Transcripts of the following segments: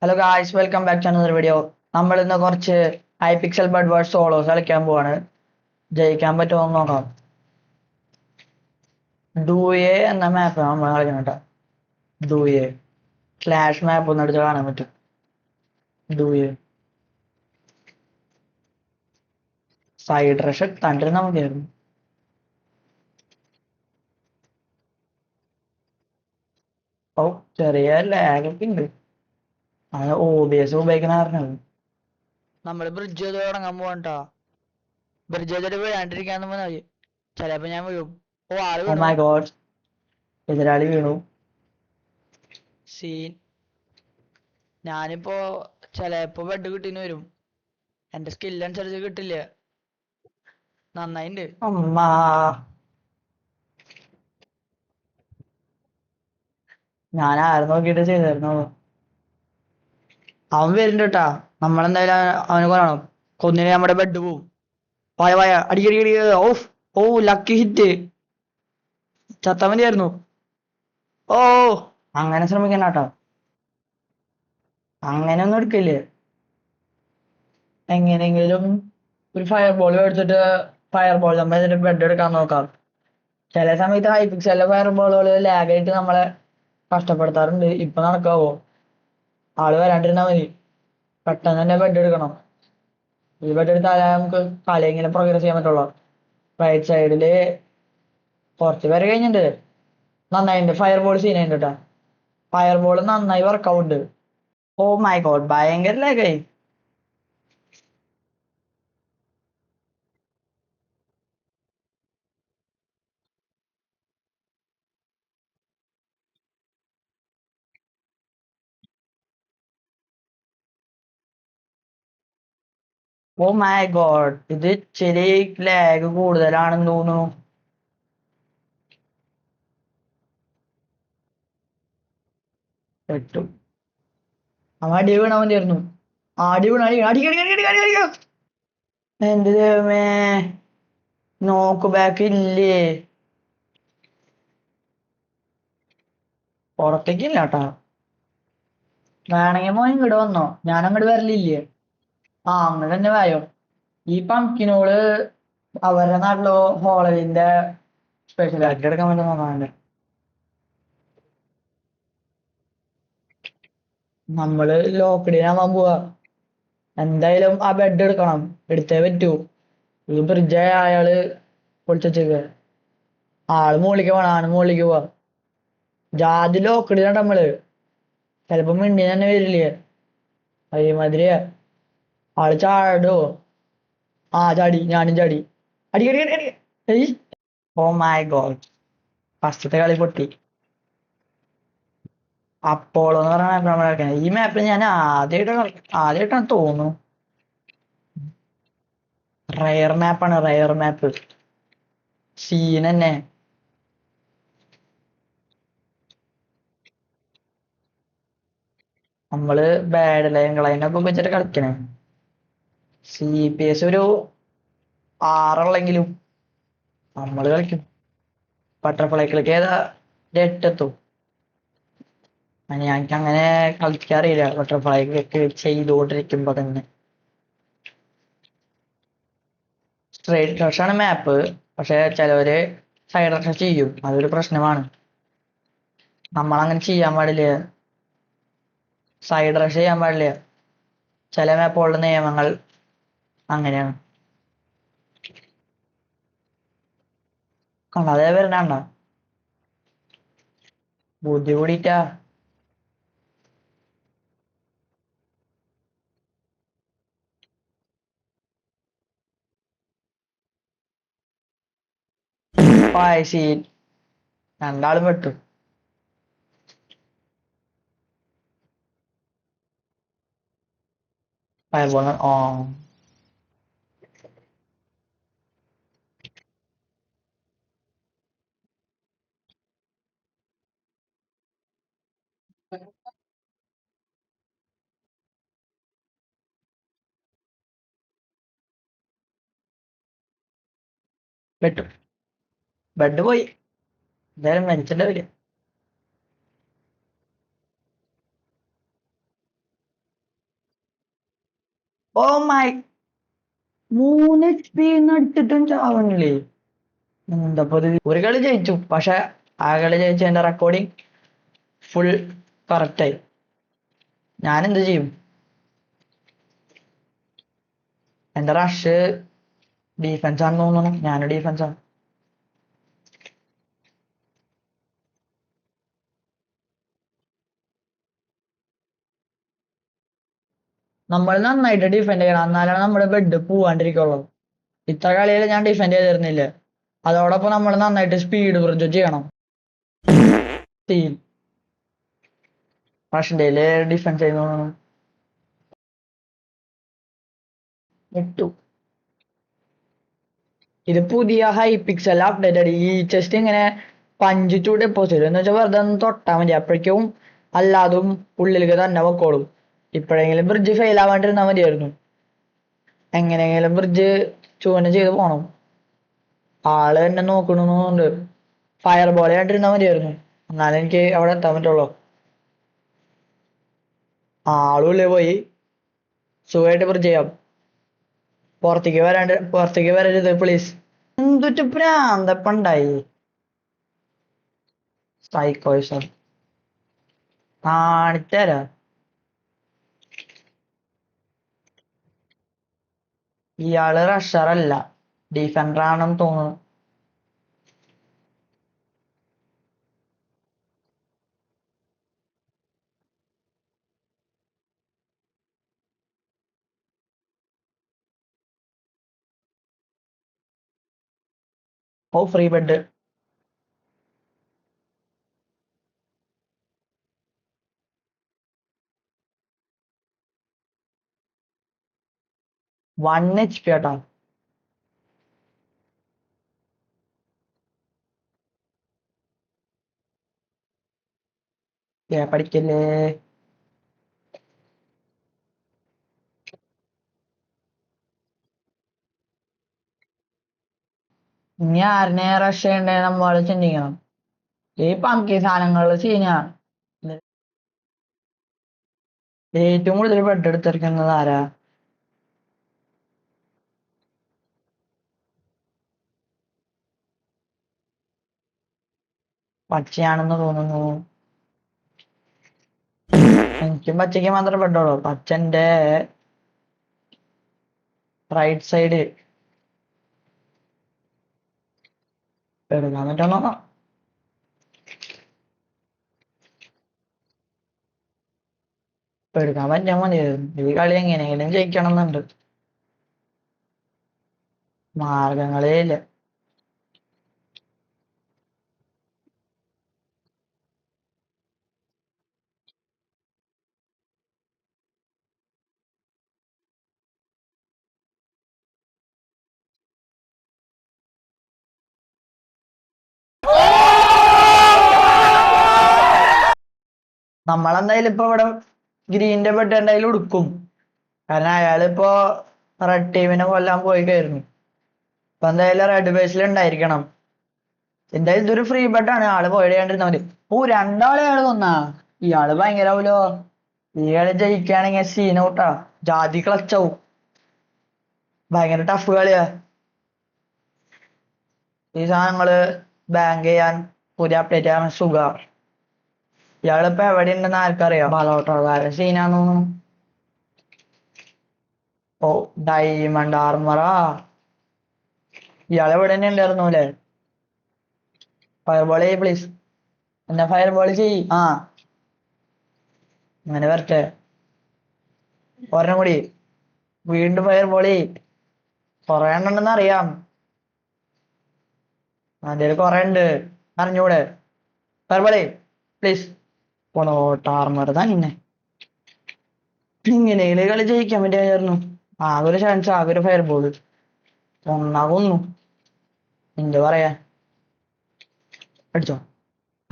Hello guys, welcome back to another video. നമ്മൾ ഇന്ന് കുറച്ച് Hypixel bed wars solos കളിക്കാൻ പോവാണ്. ജയിക്കാൻ പറ്റുമോ എന്ന് നോക്കാം. ഡൂയെ എന്ന മാപ്പ് നമ്മൾ കളിക്കണം കേട്ടോ. ഡൂയെ ഫ്ലാഷ് മാപ്പ് ഒന്ന് എടുത്ത് കാണാൻ പറ്റും. ഡൂയെ സൈഡ് റഷ് കണ്ടിരുന്നാൽ മതിയായിരുന്നു. ഓ, ചെറിയ ലാഗൊക്കെ ഉണ്ട്. അത് OBS ഉപയോഗിക്കണ കാരണം. നമ്മൾ ബ്രിഡ്ജ് ചെയ്ത് തുടങ്ങാൻ പോകട്ടോ. ബ്രിഡ്ജ് ചെയ്തിട്ട് വീഴാണ്ടിരിക്കാന്ന് മതി. ചിലപ്പോ ഞാൻ വീഴും. ഓ, ആള് വീണു. മൈ ഗോഡ്, എതിരാളി വീണു. സീൻ. ഞാനിപ്പോ ചിലപ്പോ ബെഡ് കിട്ടിന്ന് വരും. എന്റെ സ്കിൽ അനുസരിച്ച് കിട്ടില്ല. നന്നായിണ്ട്. അമ്മാ, ഞാൻ ആരെ നോക്കിട്ട് ചെയ്തായിരുന്നു. അവൻ വരുന്നുണ്ട് കേട്ടാ. നമ്മളെന്തായാലും അവനെ കൊല്ലണം. കൊന്നിനെ നമ്മുടെ ബെഡ് പോവും. വായ വായ അടിക്കടി. ഓഫ്. Oh, lucky hit. ചത്താ മതിയായിരുന്നു. ഓ, അങ്ങനെ ശ്രമിക്കണ്ട കേട്ടോ. അങ്ങനെ ഒന്നും എടുക്കില്ലേ. എങ്ങനെയെങ്കിലും ഒരു ഫയർ ബോൾ മേടിച്ചിട്ട് ഫയർ ബോൾ നമ്മൾ ബെഡ് എടുക്കാൻ നോക്കാം. ചില സമയത്ത് ഹൈ പിക്സലിലെ ഫയർ ബോളുകൾ ലാഗായിട്ട് നമ്മളെ കഷ്ടപ്പെടുത്താറുണ്ട്. ഇപ്പൊ നടക്കാവോ? ആള് വരാണ്ടിരുന്നാ മതി. പെട്ടെന്ന് തന്നെ ബെഡ് എടുക്കണം. ഈ ബെഡ് എടുത്താലേ നമുക്ക് കളി എങ്ങനെ പ്രോഗ്രസ് ചെയ്യാൻ പറ്റുള്ളൂ. റൈറ്റ് സൈഡില് കുറച്ച് പേര് കഴിഞ്ഞിട്ടുണ്ട്. നന്നായിട്ടുണ്ട്. ഫയർ ബോൾ സീനായിട്ട് കേട്ടാ. ഫയർ ബോൾ നന്നായി വർക്കൗണ്ട്. ഓ മൈ ഗോഡ്, ഭയങ്കര ലാഗായി. ഓ മൈ ഗോഡ്, ഇത് ഇച്ചിരി ലാഗ് കൂടുതലാണെന്ന് തോന്നുന്നു. പെട്ടു. അവൻ അടി വീണാ മതിയായിരുന്നു. അടി വീണ അടി അടി അടി അടി അടി അടി. എന്റെ ദൈവമേ, നോക്ക് ബാക്ക് ഇല്ലേ? പുറത്തേക്കില്ല കേട്ടാ. വേണമെങ്കിൽ മോൻ ഇങ്ങോട്ട് വന്നോ, ഞാൻ അങ്ങോട്ട് വരലില്ലേ. ആ, അങ്ങോട്ട് തന്നെ വായോ. ഈ പംകിനോള് അവരുടെ നാട്ടിലോ ഹോളവിന്റെ സ്പെഷ്യൽ ആക്കി എടുക്കാൻ പറ്റും നോക്കാണ്ട്. നമ്മള് ലോക്കഡിനാവാൻ പോവാ. എന്തായാലും ആ ബെഡ് എടുക്കണം. എടുത്തേ പറ്റൂ. ഈ ബ്രിഡ്ജ് അയാള് പൊളിച്ചേക്ക്. ആള് മുകളിലേക്ക് പോണം. ആണ് മുകളിലേക്ക് പോവാ. ജാതി ലോക്കഡിനാണ് നമ്മള്. ചിലപ്പോ മിണ്ടി തന്നെ വരില്ലേ. അതേമാതിരിയാ. ആള് ചാടോ? ആ, ചാടി. ഞാനും ചാടി. അടി അടി അടി അടി. ഓ മൈ ഗോഡ്, ഫസ്റ്റത്തെ കളി പൊട്ടി. അപ്പോളോ എന്ന് പറഞ്ഞ മാപ്പ് നമ്മൾ കളിക്കുന്നത്. ഈ മാപ്പിൽ ഞാൻ ആദ്യമായിട്ടാണ് തോന്നുന്നു. റയർ മാപ്പാണ്, റയർ മാപ്പ്. സീൻ തന്നെ. നമ്മള് ബാഡ് ലൈനൊക്കെ വെച്ചിട്ട് കളിക്കണേ. CPS ഒരു 6 നമ്മള് കളിക്കും. ബട്ടർഫ്ലൈക്കിലേക്ക് ഏതാ 8 ഞങ്ങൾക്ക് അങ്ങനെ കളിക്കാറില്ല. ബട്ടർഫ്ലൈക്ക് ചെയ്തുകൊണ്ടിരിക്കുമ്പോ തന്നെ സ്ട്രേറ്റ് റഷാണ് മാപ്പ്. പക്ഷെ ചിലവര് സൈഡ് റഷ് ചെയ്യും. അതൊരു പ്രശ്നമാണ്. നമ്മളങ്ങനെ ചെയ്യാൻ പാടില്ല. സൈഡ് റഷ് ചെയ്യാൻ പാടില്ല. ചില മാപ്പുകളുടെ നിയമങ്ങൾ അങ്ങനെയാണ്. കണ്ടതേ വരണണ്ട. ബുദ്ധി കൂടിയിട്ടാ. സീൻ. രണ്ടാളും പെട്ടു. ഫയർബോൾ ഓ പെട്ടു. ബെഡ് പോയി. എന്തായാലും മരിച്ചിട്ട് വരിക. ഓ മൈ 3 HP എടുത്തിട്ടും ചാവണില്ലേ? എന്താ ഒരു കളി ജയിച്ചു, പക്ഷെ ആ കളി ജയിച്ചതിന്റെ റെക്കോർഡിങ് ഫുൾ കറക്റ്റായി. ഞാൻ എന്ത് ചെയ്യും? എന്റെ റഷ് ഡിഫൻസ് ആണെന്ന് തോന്നുന്നു. ഞാൻ ഡിഫൻസാണ്. നമ്മൾ നന്നായിട്ട് ഡിഫെൻഡ് ചെയ്യണം, എന്നാലാണ് നമ്മുടെ ബെഡ് പോവാണ്ടിരിക്കുള്ളൂ. ഇത്ര കളിയിൽ ഞാൻ ഡിഫെൻഡ് ചെയ്തിരുന്നില്ല. അതോടൊപ്പം നമ്മൾ നന്നായിട്ട് സ്പീഡ് ബ്രിഡ്ജ് ചെയ്യണം. ടീം റഷിന്റെ ഡിഫൻസ് ചെയ്യുന്നു ഇട്ടു. ഇത് പുതിയ ഹൈ പിക്സൽ അപ്ഡേറ്റ്. ഈ ചെസ്റ്റ് ഇങ്ങനെ പഞ്ച് ടു ഡെപ്പോസിറ്റ് എന്ന് വെച്ചാൽ വെറുതെ ഒന്ന് തൊട്ടാൽ മതി, അപ്പോഴേക്കും അല്ലാതും ഉള്ളിലേക്ക് തന്നെ വെക്കോളും. ഇപ്പോഴെങ്കിലും ബ്രിഡ്ജ് ഫെയിൽ ആവാണ്ടിരുന്നാൽ മതിയായിരുന്നു. എങ്ങനെയെങ്കിലും ബ്രിഡ്ജ് ചുവന ചെയ്ത് പോണം. ആള് എന്നെ നോക്കണമെന്നുണ്ട്. ഫയർ ബോൾ കണ്ടിരുന്നാൽ മതിയായിരുന്നു, എന്നാലും എനിക്ക് അവിടെ എത്താൻ പറ്റുള്ളൂ. ആളുള്ളേ പോയി സുഖമായിട്ട് ബ്രിഡ്ജ് ചെയ്യാം. പുറത്തേക്ക് വരരുത് പ്ലീസ്. എന്തൊരു ഭ്രാന്തപ്പണ്ടായി. സൈക്കോയിസം കാണിച്ചുതരാ. ഇയാള് റഷർ അല്ല, ഡിഫൻഡർ ആണെന്ന് തോന്നുന്നു. ഓ ഫ്രീ ബെഡ്. 1 HP കേട്ടോ. പഠിക്കല്ലേ. ഇനി ആരനെ റഷ് ചെയ്യണ്ടേ നമ്മൾ ചിന്തിക്കണം. ഈ പങ്കി സാധനങ്ങള് സീനാണ്. ഏറ്റവും കൂടുതൽ ബെഡ് എടുത്തിരിക്കുന്നത് ആരാ? പച്ചയാണെന്ന് തോന്നുന്നു. എനിക്കും പച്ചയ്ക്ക് മാത്രമേ ബെഡുള്ളൂ. പച്ചന്റെ റൈറ്റ് സൈഡ് എടുക്കാൻ പറ്റുമോ? എടുക്കാൻ പറ്റാൻ മതിയായിരുന്നു. ഈ കളി എങ്ങനെയെങ്കിലും ജയിക്കണം എന്നുണ്ട്. മാർഗങ്ങളേ ഇല്ല. നമ്മളെന്തായാലും ഇപ്പൊ ഇവിടെ ഗ്രീന്റെ ബെഡ് എന്തായാലും ഉടുക്കും, കാരണം അയാളിപ്പോ റെഡ് ടീമിനെ കൊല്ലാൻ പോയി കഴിഞ്ഞു. ഇപ്പൊ എന്തായാലും റെഡ് ബേസിൽ ഉണ്ടായിരിക്കണം. എന്തായാലും ഇതൊരു ഫ്രീ ബെഡാണ്, ആള് പോയി കണ്ടിരുന്നാ മതി. ഓ, രണ്ടാളെ ആള് കൊന്നാ. ഇയാള് ഭയങ്കരാവൂലോ. ഈ കളി ജയിക്കുകയാണെങ്കിൽ സീൻ ഔട്ടാ, ജാതി ക്ലച്ചാവും. ഭയങ്കര ടഫ് കളിയാ. ഈ സാധനങ്ങള് ബാങ്ക് ചെയ്യാൻ പുതിയ അപ്ഡേറ്റ് ചെയ്യാൻ സുഖ. ഇയാളിപ്പോ എവിടെ ഉണ്ടെന്ന് ആർക്കറിയാം. ബലോട്ടോകാരൻ സീനാന്ന് തോന്നുന്നു. ഓ, ഡയമണ്ട് ആർമറാ. ഇയാളെ ഇവിടെ തന്നെ ഉണ്ടായിരുന്നു അല്ലേ? ഫയർബോൾ ചെയ്യ് പ്ലീസ്. എന്നെ ഫയർബോൾ ചെയ്യ്. ആ, അങ്ങനെ വരട്ടെ. ഒരെണ്ണം കൂടി. വീണ്ടും ഫയർബോൾ ചെയ്യ്. കൊറേ എണ്ണം ഉണ്ടെന്ന് അറിയാം. അതിൽ കൊറേ ഉണ്ട്, അറിഞ്ഞൂടെ? ഫയർബോൾ ചെയ്യ് പ്ലീസ്. ബലോട്ട് ആർമർ തന്നെ. ഇങ്ങനെയുള്ള കളി ജയിക്കാൻ പറ്റിയായിരുന്നു. ആകെ ഒരു ചാൻസ്, ആകെ ഒരു ഫയർബോൾ. ഒന്നാകൊന്നു എന്ത് പറയാ. അടിച്ചോ,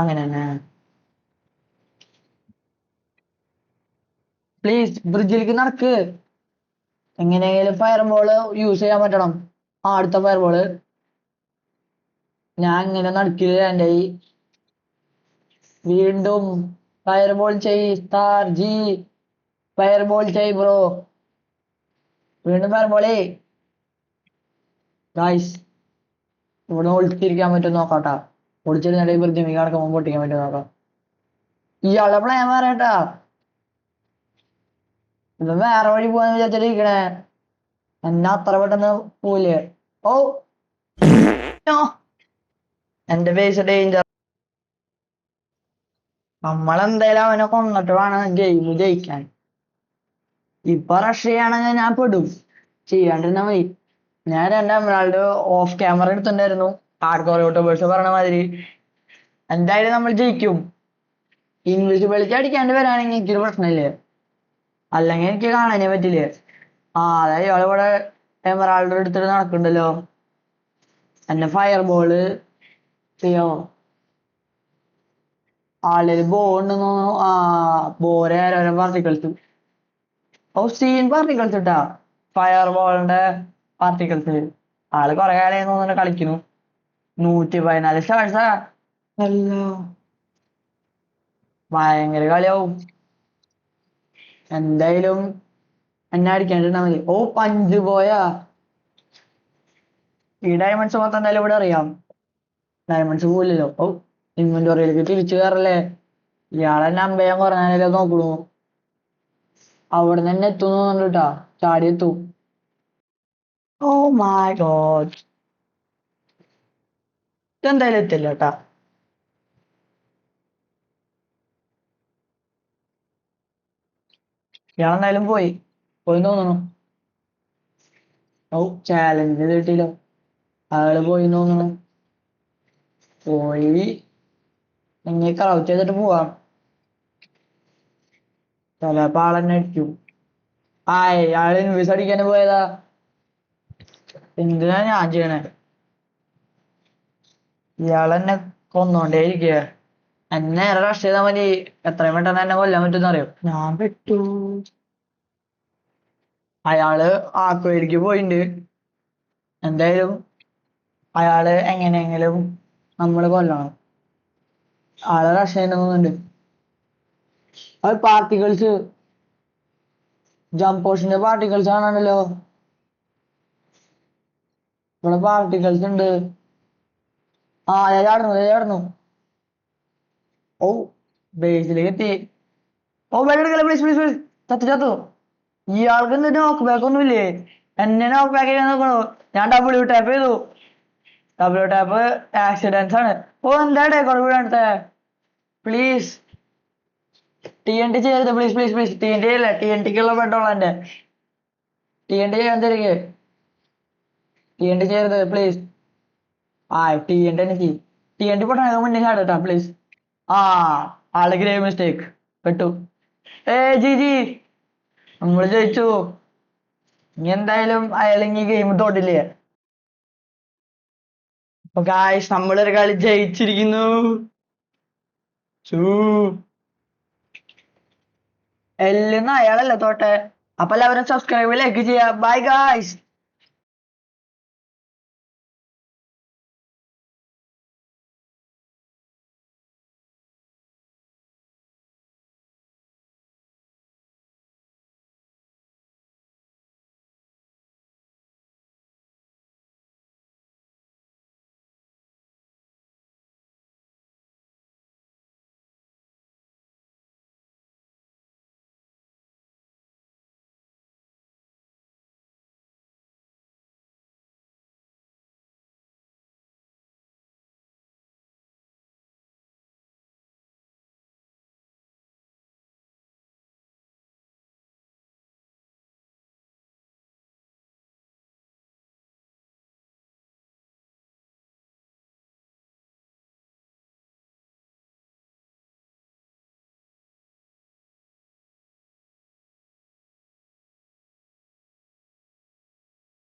അങ്ങനെ തന്നെ. പ്ലീസ് ബ്രിഡ്ജിലേക്ക് നടക്ക്. എങ്ങനെയായാലും ഫയർബോള് യൂസ് ചെയ്യാൻ പറ്റണം. ആ, അടുത്ത ഫയർബോള്. ഞാൻ ഇങ്ങനെ നടക്കില്ല. എൻ്റെ ഈ വീണ്ടും ഫയർബോൾ ചെയ് സ്റ്റാർ ജി. ഫയർബോൾ ചെയ് ബ്രോ. വീണ്ടും ഫയർ ബോളേ. ഗായ്സ് ഇവിടെ ഒളിച്ചിരിക്കാൻ പറ്റും നോക്കാട്ടാ. ഒളിച്ചിരുന്നിട്ട് പ്രതിമ കിടക്കുമ്പോൾ പൊട്ടിക്കാൻ പറ്റും നോക്കാം. ഇയാളുടെ പ്ലാൻ പറയട്ടാ. ഇത് വേറെ വഴി പോവാന്ന് വിചാരിച്ചിട്ടിരിക്കണേ. എന്നാ അത്ര പെട്ടെന്ന് പോവില്ലേ? ഓ എന്റെ ബേസ് ഡേഞ്ചർ. നമ്മളെന്തായാലും അവനെ കൊന്നിട്ട് വേണം ഗെയിം ജയിക്കാൻ. ഇപ്പൊ റഷ് ചെയ്യാണെങ്കിൽ ഞാൻ പെടും. ചെയ്യാണ്ടിരുന്നാ മതി. ഞാൻ രണ്ട് എമറാൾഡ് ഓഫ് ക്യാമറ എടുത്തിട്ടുണ്ടായിരുന്നു. ഹാർഡ്കോർ യൂട്യൂബേഴ്സ് പറഞ്ഞ മാതിരി. എന്തായാലും നമ്മൾ ജയിക്കും. ഇൻവിസിബിലിറ്റി അടിക്കാണ്ട് വരാണെങ്കിൽ എനിക്കൊരു പ്രശ്നമില്ലേ. അല്ലെങ്കിൽ എനിക്ക് കാണാനേ പറ്റില്ലേ. അതായത് ഇയാളിവിടെ എമറാൾഡ് എടുത്തിട്ട് നടക്കണ്ടല്ലോ. എന്റെ ഫയർ ബോള് ചെയ്യോ. ആളിൽ ബോ ഉണ്ടെന്ന് തോന്നുന്നു. ബോരെ ഓരോ പാർട്ടിക്കിൾസ്. സീൻ പാർട്ടിക്കിൾസ് ഇട്ടാ ഫയർ ബോളിന്റെ പാർട്ടിക്കിൾസ്. ആള് കൊറേ കാലം തോന്നുന്നു കളിക്കുന്നു. 114 സ്റ്റാർസാ. അല്ല ഭയങ്കര കളിയാവും. എന്തായാലും എന്നെ അടിക്കാണ്ടിരുന്നാ മതി. പഞ്ച് പോയാ. ഈ ഡയമണ്ട്സ് മൊത്തം എന്തായാലും ഇവിടെ അറിയാം. ഡയമണ്ട്സ് പോലില്ലല്ലോ. ഇൻവെന്ററിയിലേക്ക് തിരിച്ചു കയറല്ലേ. ഇയാളെന്നെ അമ്പയാൻ കുറഞ്ഞാലേ നോക്കണു. അവിടെ തന്നെ എത്തും തോന്നുന്നുണ്ട് കേട്ടാ. ചാടി എത്തും. Oh my god. ഇതെന്തായാലും എത്തില്ല കേട്ടാ. ഇയാളെന്തായാലും പോയി തോന്നുന്നു. ചാലഞ്ച് കിട്ടിയില്ലോ. അയാള് പോയി തോന്നുന്നു. പോയി ഇനി ക്രൗച്ച് ചെയ്തിട്ട് പോവാം. ചിലപ്പോ ആളെന്നെ അടിക്കും. അയാള് ഇൻവിസ് അടിക്കാൻ പോയതാ. എന്തിനാ ഞാൻ ചെയ്യണേ. ഇയാളെന്നെ കൊന്നോണ്ടേ ഇരിക്കുക. എന്നെ റഷ് ചെയ്താൽ മതി. എത്രയും പെട്ടെന്ന് എന്നെ കൊല്ലാൻ പറ്റുമെന്ന് അറിയോ. ഞാൻ പെട്ടു. അയാള് ആക്കുവരിക്ക് പോയിണ്ട്. എന്തായാലും അയാള് എങ്ങനെയെങ്കിലും നമ്മള് കൊല്ലണം. ആള് റഷ് ചെയ്യുന്നുണ്ട്. അത് പാർട്ടിക്കിൾസ് ജംപ് പോഷന്റെ പാർട്ടിക്കിൾസ് ആണല്ലോ. ഇവിടെ പാർട്ടിക്കിൾസ് ഉണ്ട്. ചാടുന്നു. ബേസിലേക്ക് എത്തി. വെള്ളം എടുക്കല പ്ലീസ് പ്ലീസ് പ്ലീസ്. ചത്തു. ഇയാൾക്ക് എന്തിനു നോക്ക് ബാക്ക് ഒന്നുമില്ലേ. എന്നെ നോക്ക് ബാക്ക് ചെയ്യാൻ നോക്കണു. ഞാൻ ഡബ്ല്യൂ ടാപ്പ് ചെയ്തു. ഡബ്ല്യൂ ടാപ്പ് ആക്സിഡൻസ് ആണ്. എന്താ കുഴപ്പമില്ലാത്ത പ്ലീസ്. TNT ചെയ്യരുത് പ്ലീസ് പ്ലീസ് പ്ലീസ്. TNT ചെയ്യില്ല. TNTക്കുള്ള പെട്ടോളാം എന്റെ. TNT ചെയ്യാൻ തരിക. TNT ചെയ്യരുത് പ്ലീസ്. TNT തന്നെ ചെയ്യും. TNT പൊട്ടണ മുന്നേ ചാടട്ടാ പ്ലീസ്. ആള് ഗ്രേവ് മിസ്റ്റേക്ക് പെട്ടു. ജി നമ്മള് ജയിച്ചു. ഇനി എന്തായാലും അയാളെങ്കിൽ ഗെയിം തോട്ടില്ലേ. അപ്പൊ ഗായ്സ് നമ്മളൊരു കളി ജയിച്ചിരിക്കുന്നു. എല്ലെന്ന് അയാളല്ല തോട്ടെ. അപ്പൊ എല്ലാവരും സബ്സ്ക്രൈബ് ലൈക്ക് ചെയ്യാ. Bye guys.